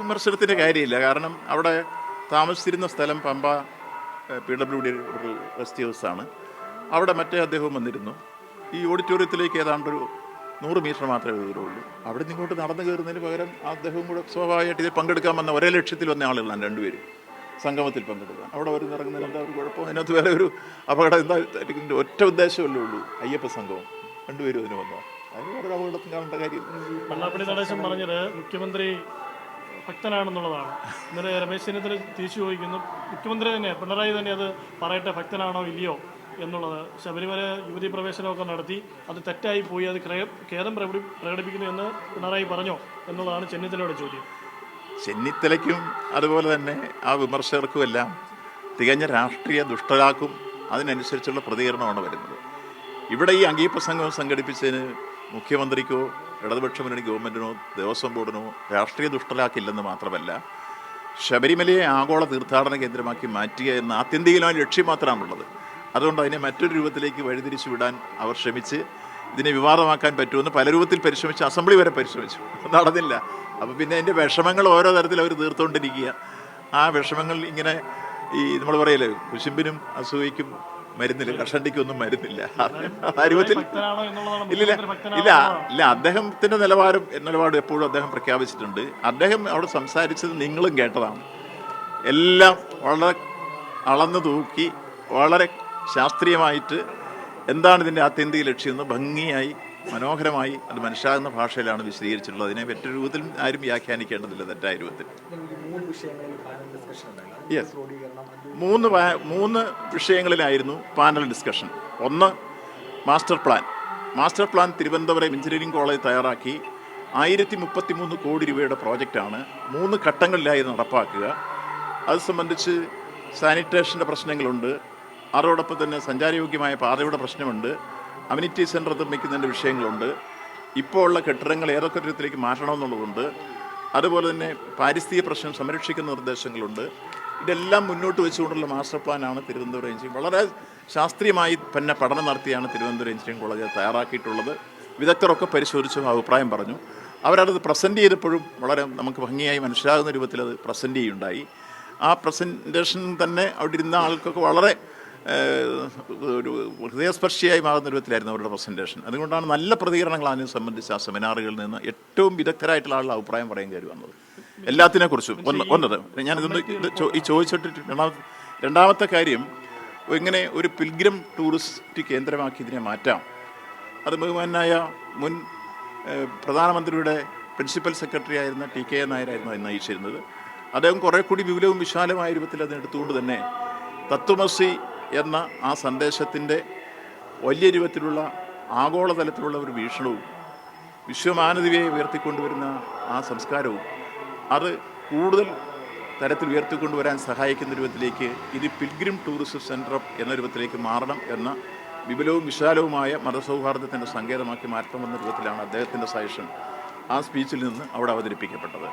വിമർശനത്തിൻ്റെ കാര്യമില്ല. കാരണം അവിടെ താമസിച്ചിരുന്ന സ്ഥലം പമ്പ PWD ഒരു റെസ്റ്റ് ഹൗസാണ്. അവിടെ മറ്റേ അദ്ദേഹവും വന്നിരുന്നു. ഈ ഓഡിറ്റോറിയത്തിലേക്ക് ഏതാണ്ടൊരു 100 മീറ്റർ മാത്രമേ ദൂരമുള്ളൂ. അവിടെ നിന്ന് ഇങ്ങോട്ട് നടന്നു കയറുന്നതിന് പകരം അദ്ദേഹവും കൂടെ സ്വാഭാവികമായിട്ട് ഇതിൽ പങ്കെടുക്കാൻ വന്ന ഒരേ ലക്ഷ്യത്തിൽ വന്ന ആളുകളാണ് രണ്ടുപേരും, സംഗമത്തിൽ പങ്കെടുക്കാൻ. അവിടെ വരുന്ന ഇറങ്ങുന്നതിന് എന്താ ഒരു കുഴപ്പം? അതിനകത്ത് വേറെ ഒരു അപകടം എന്താ? ഒറ്റ ഉദ്ദേശമല്ലേ ഉള്ളൂ, അയ്യപ്പ സംഗമം. രണ്ടുപേരും അതിന് വന്നോ, അതിന് വേറൊരു അപകടത്തിൽ കാണേണ്ട കാര്യം. വെള്ളാപ്പള്ളി നടേശൻ പറഞ്ഞത് മുഖ്യമന്ത്രി ഭക്തനാണെന്നുള്ളതാണ്. ഇന്നലെ രമേശ് ചെന്നിത്തല തിരിച്ചു ചോദിക്കുന്നു, മുഖ്യമന്ത്രി തന്നെ പിണറായി തന്നെ അത് പറയട്ടെ ഭക്തനാണോ ഇല്ലയോ എന്നുള്ളത്. ശബരിമല യുവതി പ്രവേശനമൊക്കെ നടത്തി, അത് തെറ്റായി പോയി, അത് ഖേദം പ്രകടിപ്പിക്കുന്നു എന്ന് പിണറായി പറഞ്ഞോ എന്നുള്ളതാണ് ചെന്നിത്തലയുടെ ചോദ്യം. ചെന്നിത്തലയ്ക്കും അതുപോലെ തന്നെ ആ വിമർശകർക്കുമെല്ലാം തികഞ്ഞ രാഷ്ട്രീയ ദുഷ്ടലാക്കും അതിനനുസരിച്ചുള്ള പ്രതികരണമാണ് വരുന്നത്. ഇവിടെ ഈ അയ്യപ്പ സംഗമം സംഘടിപ്പിച്ചതിന് മുഖ്യമന്ത്രിക്കോ ഇടതുപക്ഷ മുന്നണി ഗവൺമെൻറ്റിനോ ദേവസ്വം ബോർഡിനോ രാഷ്ട്രീയ ദുഷ്ടലാക്കില്ലെന്ന് മാത്രമല്ല, ശബരിമലയെ ആഗോള തീർത്ഥാടന കേന്ദ്രമാക്കി മാറ്റുക എന്ന ആത്യന്തികമായ ലക്ഷ്യം മാത്രമാണുള്ളത്. അതുകൊണ്ട് അതിനെ മറ്റൊരു രൂപത്തിലേക്ക് വഴിതിരിച്ചു വിടാൻ അവർ ശ്രമിച്ച് ഇതിനെ വിവാദമാക്കാൻ പറ്റുമെന്ന് പല രൂപത്തിൽ പരിശ്രമിച്ച്, അസംബ്ലി വരെ പരിശ്രമിച്ചു, നടന്നില്ല. അപ്പോൾ പിന്നെ അതിൻ്റെ വിഷമങ്ങൾ ഓരോ തരത്തിൽ അവർ തീർത്തുകൊണ്ടിരിക്കുക. ആ വിഷമങ്ങൾ ഇങ്ങനെ ഈ നമ്മൾ പറയല്ലേ, കുശുമ്പിനും അസൂയയ്ക്കും മരുന്നില്ല, കഷണ്ടിക്കൊന്നും മരുന്നില്ല. ആ രൂപത്തിൽ ഇല്ല. അദ്ദേഹത്തിൻ്റെ നിലപാടും എപ്പോഴും അദ്ദേഹം പ്രഖ്യാപിച്ചിട്ടുണ്ട്. അദ്ദേഹം അവിടെ സംസാരിച്ചത് നിങ്ങളും കേട്ടതാണ്. എല്ലാം വളരെ അളന്നു തൂക്കി വളരെ ശാസ്ത്രീയമായിട്ട് എന്താണ് ഇതിൻ്റെ ആത്യന്തിക ലക്ഷ്യമെന്ന് ഭംഗിയായി മനോഹരമായി അത് മനസ്സിലാകുന്ന ഭാഷയിലാണ് വിശദീകരിച്ചിട്ടുള്ളത്. അതിനെ മറ്റൊരു രൂപത്തിൽ ആരും വ്യാഖ്യാനിക്കേണ്ടതില്ല, തെറ്റായ രൂപത്തിൽ. യെസ്, മൂന്ന് വിഷയങ്ങളിലായിരുന്നു പാനൽ ഡിസ്കഷൻ. ഒന്ന്, master plan Thiruvananthapuram engineering college തയ്യാറാക്കി 1033 കോടി രൂപയുടെ പ്രോജക്റ്റാണ് 3 ഘട്ടങ്ങളിലായി നടപ്പാക്കുക. അത് സംബന്ധിച്ച് സാനിറ്റേഷൻ്റെ പ്രശ്നങ്ങളുണ്ട്, അതോടൊപ്പം തന്നെ സഞ്ചാരയോഗ്യമായ പാതയുടെ പ്രശ്നമുണ്ട്, അമ്യൂണിറ്റി സെൻറ്റർ നിർമ്മിക്കുന്നതിൻ്റെ വിഷയങ്ങളുണ്ട്, ഇപ്പോൾ ഉള്ള കെട്ടിടങ്ങൾ ഏതൊക്കെ തരത്തിലേക്ക് മാറ്റണമെന്നുള്ളതുണ്ട്, അതുപോലെ തന്നെ പാരിസ്ഥിതിക പ്രശ്നം സംരക്ഷിക്കുന്ന നിർദ്ദേശങ്ങളുണ്ട്. ഇതെല്ലാം മുന്നോട്ട് വെച്ചുകൊണ്ടുള്ള മാസ്റ്റർ പ്ലാനാണ് തിരുവനന്തപുരം എഞ്ചിനീയറിംഗ് വളരെ ശാസ്ത്രീയമായി തന്നെ പഠനം നടത്തിയാണ് തിരുവനന്തപുരം എഞ്ചിനീയറിംഗ് കോളേജ് തയ്യാറാക്കിയിട്ടുള്ളത്. വിദഗ്ധരൊക്കെ പരിശോധിച്ചു അഭിപ്രായം പറഞ്ഞു. അവരത് പ്രസൻറ്റ് ചെയ്തപ്പോഴും വളരെ നമുക്ക് ഭംഗിയായി മനസ്സിലാകുന്ന രൂപത്തിൽ അത് പ്രസൻറ്റ് ചെയ്യുണ്ടായി. ആ പ്രസൻറ്റേഷൻ തന്നെ അവിടെ ഇരുന്ന ആൾക്കൊക്കെ വളരെ ഒരു ഹൃദയസ്പർശിയായി മാറുന്ന രൂപത്തിലായിരുന്നു അവരുടെ പ്രസൻറ്റേഷൻ. അതുകൊണ്ടാണ് നല്ല പ്രതികരണങ്ങൾ അതിനെ സംബന്ധിച്ച് ആ സെമിനാറുകളിൽ നിന്ന് ഏറ്റവും വിദഗ്ധരായിട്ടുള്ള ആളുടെ അഭിപ്രായം പറയാൻ കയറി വന്നത് എല്ലാത്തിനെക്കുറിച്ചും. ഒന്നത് ഞാനിതൊന്ന് ഈ ചോദിച്ചിട്ട് രണ്ടാമത്തെ കാര്യം, എങ്ങനെ ഒരു പിൽഗ്രിം ടൂറിസ്റ്റ് കേന്ദ്രമാക്കി ഇതിനെ മാറ്റാം. അത് ബഹുമാനായ മുൻ പ്രധാനമന്ത്രിയുടെ പ്രിൻസിപ്പൽ സെക്രട്ടറി ആയിരുന്ന TK നായരായിരുന്നു അത് നയിച്ചിരുന്നത്. അദ്ദേഹം കുറേ കൂടി വിപുലവും വിശാലമായ രൂപത്തിൽ അതിനെടുത്തുകൊണ്ട് തന്നെ തത്വമസി എന്ന ആ സന്ദേശത്തിൻ്റെ വലിയ രൂപത്തിലുള്ള ആഗോളതലത്തിലുള്ള ഒരു വീക്ഷണവും വിശ്വമാനവികയെ ഉയർത്തിക്കൊണ്ടുവരുന്ന ആ സംസ്കാരവും അത് കൂടുതൽ തരത്തിൽ ഉയർത്തിക്കൊണ്ടുവരാൻ സഹായിക്കുന്ന രൂപത്തിലേക്ക് ഇത് പിൽഗ്രിം ടൂറിസം സെൻറ്റർ എന്ന രൂപത്തിലേക്ക് മാറണം എന്ന വിപുലവും വിശാലവുമായ മതസൗഹാർദ്ദത്തിൻ്റെ സങ്കേതമാക്കി മാറ്റണമെന്ന രൂപത്തിലാണ് അദ്ദേഹത്തിൻ്റെ സജഷൻ ആ സ്പീച്ചിൽ നിന്ന് അവിടെ അവതരിപ്പിക്കപ്പെട്ടത്.